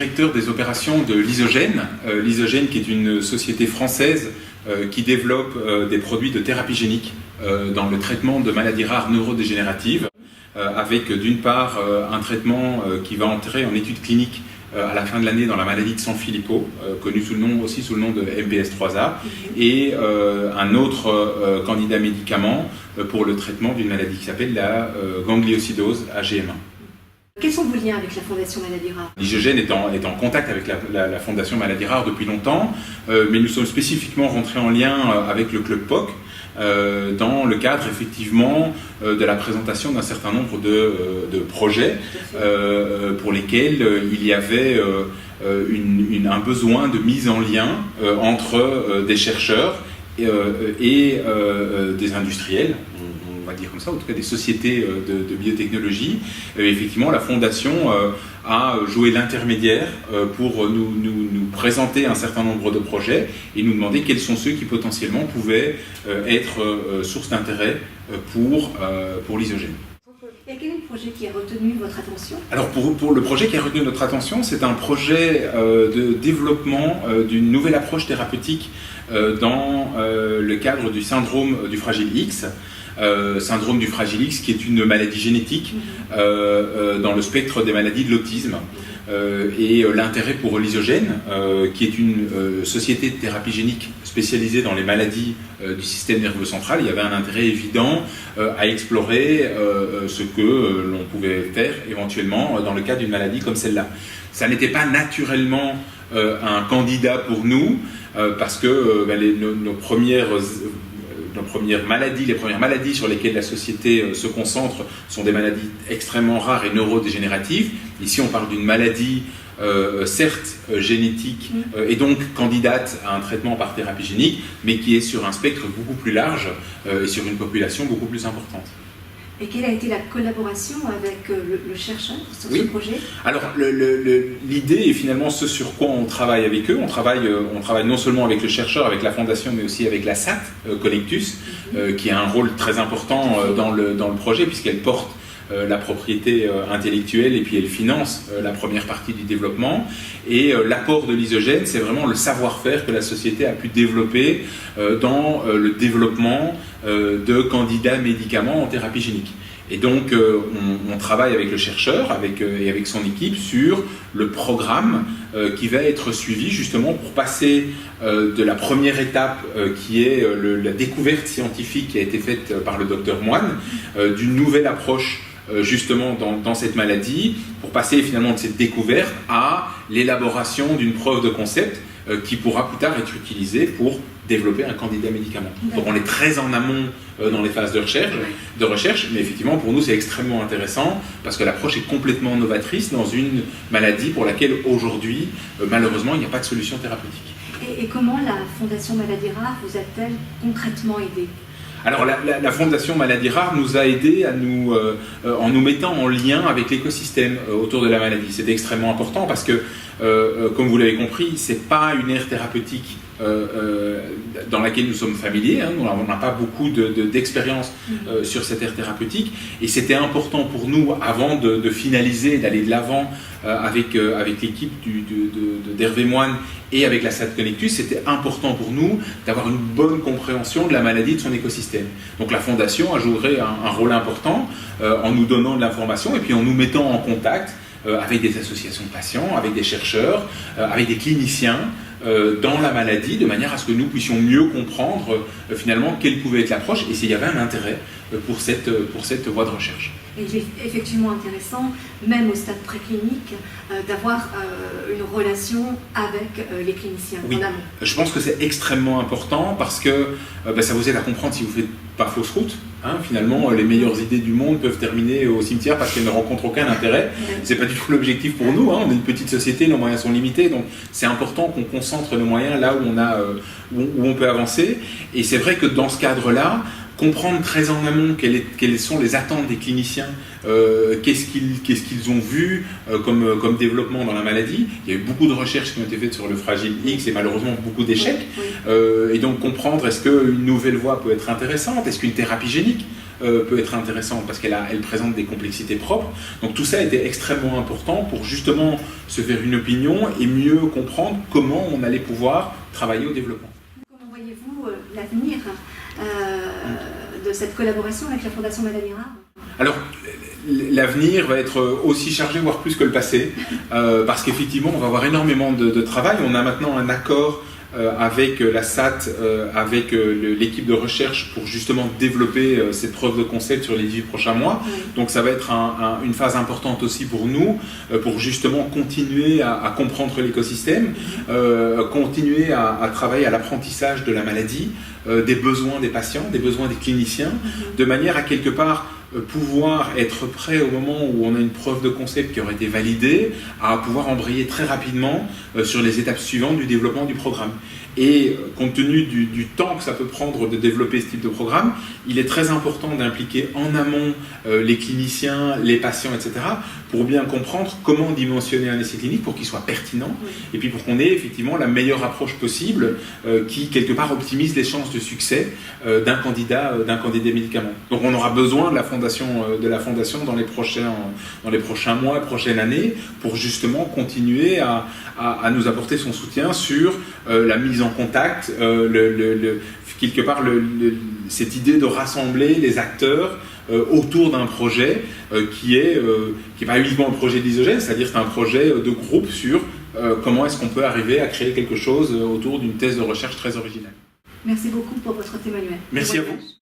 Directeur des opérations de Lysogène. Lysogène qui est une société française qui développe des produits de thérapie génique dans le traitement de maladies rares neurodégénératives avec d'une part un traitement qui va entrer en études cliniques à la fin de l'année dans la maladie de Sanfilippo, connue aussi sous le nom de MPS IIIA, et un autre candidat médicament pour le traitement d'une maladie qui s'appelle la gangliossidose AGM1. Quels sont vos liens avec la Fondation Maladies Rares? Lysogène est en contact avec la Fondation Maladies Rares depuis longtemps, mais nous sommes spécifiquement rentrés en lien avec le Club POC dans le cadre effectivement de la présentation d'un certain nombre de projets pour lesquels il y avait un besoin de mise en lien entre des chercheurs et des industriels, on va dire comme ça, en tout cas des sociétés de biotechnologie. Effectivement, la Fondation a joué l'intermédiaire pour nous présenter un certain nombre de projets et nous demander quels sont ceux qui potentiellement pouvaient être source d'intérêt pour Lysogène. Et quel est le projet qui a retenu votre attention? Alors pour le projet qui a retenu notre attention, c'est un projet de développement d'une nouvelle approche thérapeutique dans le cadre du syndrome du Fragile X. Syndrome du Fragile X qui est une maladie génétique dans le spectre des maladies de l'autisme. Et l'intérêt pour Lysogène, qui est une société de thérapie génique spécialisée dans les maladies du système nerveux central, il y avait un intérêt évident à explorer ce que l'on pouvait faire éventuellement dans le cas d'une maladie comme celle-là. Ça n'était pas naturellement un candidat pour nous, parce que nos premières maladies, les premières maladies sur lesquelles la société se concentre sont des maladies extrêmement rares et neurodégénératives. Ici, on parle d'une maladie certes génétique et donc candidate à un traitement par thérapie génique, mais qui est sur un spectre beaucoup plus large et sur une population beaucoup plus importante. Et quelle a été la collaboration avec le chercheur sur ce projet? Alors, l'idée est finalement ce sur quoi on travaille avec eux. On travaille non seulement avec le chercheur, avec la Fondation, mais aussi avec la SAT Connectus, qui a un rôle très important dans le projet, puisqu'elle porte la propriété intellectuelle et puis elle finance la première partie du développement. Et l'apport de Lysogène, c'est vraiment le savoir-faire que la société a pu développer dans le développement de candidats médicaments en thérapie génique. Et donc on travaille avec le chercheur et avec son équipe sur le programme qui va être suivi justement pour passer de la première étape qui est la découverte scientifique qui a été faite par le docteur Moine, d'une nouvelle approche justement dans cette maladie, pour passer finalement de cette découverte à l'élaboration d'une preuve de concept qui pourra plus tard être utilisée pour développer un candidat médicament. Donc on est très en amont dans les phases de recherche, mais effectivement pour nous c'est extrêmement intéressant parce que l'approche est complètement novatrice dans une maladie pour laquelle aujourd'hui malheureusement il n'y a pas de solution thérapeutique. Et comment la Fondation Maladies Rares vous a-t-elle concrètement aidé? Alors la Fondation Maladies Rares nous a aidés en nous mettant en lien avec l'écosystème autour de la maladie. C'est extrêmement important parce que, comme vous l'avez compris, ce n'est pas une aire thérapeutique dans laquelle nous sommes familiers. On n'a pas beaucoup d'expérience sur cette aire thérapeutique. Et c'était important pour nous, avant de finaliser, d'aller de l'avant avec l'équipe d'Hervé Moine et avec la SAT Connectus, c'était important pour nous d'avoir une bonne compréhension de la maladie, de son écosystème. Donc la Fondation a joué un rôle important en nous donnant de l'information et puis en nous mettant en contact avec des associations de patients, avec des chercheurs, avec des cliniciens dans la maladie, de manière à ce que nous puissions mieux comprendre finalement quelle pouvait être l'approche et s'il y avait un intérêt pour cette voie de recherche. Et il est effectivement intéressant, même au stade préclinique, d'avoir une relation avec les cliniciens en amont. Je pense que c'est extrêmement important parce que ça vous aide à comprendre si vous ne faites pas fausse route. Finalement, les meilleures idées du monde peuvent terminer au cimetière parce qu'elles ne rencontrent aucun intérêt. Ce n'est pas du tout l'objectif pour nous. On est une petite société, nos moyens sont limités. Donc c'est important qu'on concentre nos moyens là où on peut avancer. Et c'est vrai que dans ce cadre-là, comprendre très en amont quelles sont les attentes des cliniciens, qu'est-ce qu'ils ont vu comme développement dans la maladie. Il y a eu beaucoup de recherches qui ont été faites sur le Fragile X et malheureusement beaucoup d'échecs. Et donc comprendre est-ce qu'une nouvelle voie peut être intéressante, est-ce qu'une thérapie génique peut être intéressante parce qu'elle présente des complexités propres. Donc tout ça était extrêmement important pour justement se faire une opinion et mieux comprendre comment on allait pouvoir travailler au développement. Comment voyez-vous l'avenir de cette collaboration avec la Fondation Madame Irard ? Alors, l'avenir va être aussi chargé, voire plus que le passé, parce qu'effectivement, on va avoir énormément de travail. On a maintenant un accord avec la SAT, avec l'équipe de recherche pour justement développer cette preuve de concept sur les 18 prochains mois. Donc ça va être une phase importante aussi pour nous, pour justement continuer à comprendre l'écosystème, continuer à travailler à l'apprentissage de la maladie, des besoins des patients, des besoins des cliniciens, de manière à quelque part pouvoir être prêt au moment où on a une preuve de concept qui aurait été validée, à pouvoir embrayer très rapidement sur les étapes suivantes du développement du programme. Et compte tenu du temps que ça peut prendre de développer ce type de programme, il est très important d'impliquer en amont les cliniciens, les patients, etc., pour bien comprendre comment dimensionner un essai clinique pour qu'il soit pertinent, et puis pour qu'on ait effectivement la meilleure approche possible qui, quelque part, optimise les chances de succès d'un candidat médicament. Donc on aura besoin de la fondation dans les prochains mois, prochaines années, pour justement continuer à nous apporter son soutien sur la mise en contact, quelque part cette idée de rassembler les acteurs autour d'un projet qui est pas uniquement un projet d'Isogène, c'est-à-dire c'est un projet de groupe sur comment est-ce qu'on peut arriver à créer quelque chose autour d'une thèse de recherche très originale. Merci beaucoup pour votre témoignage. Merci à vous.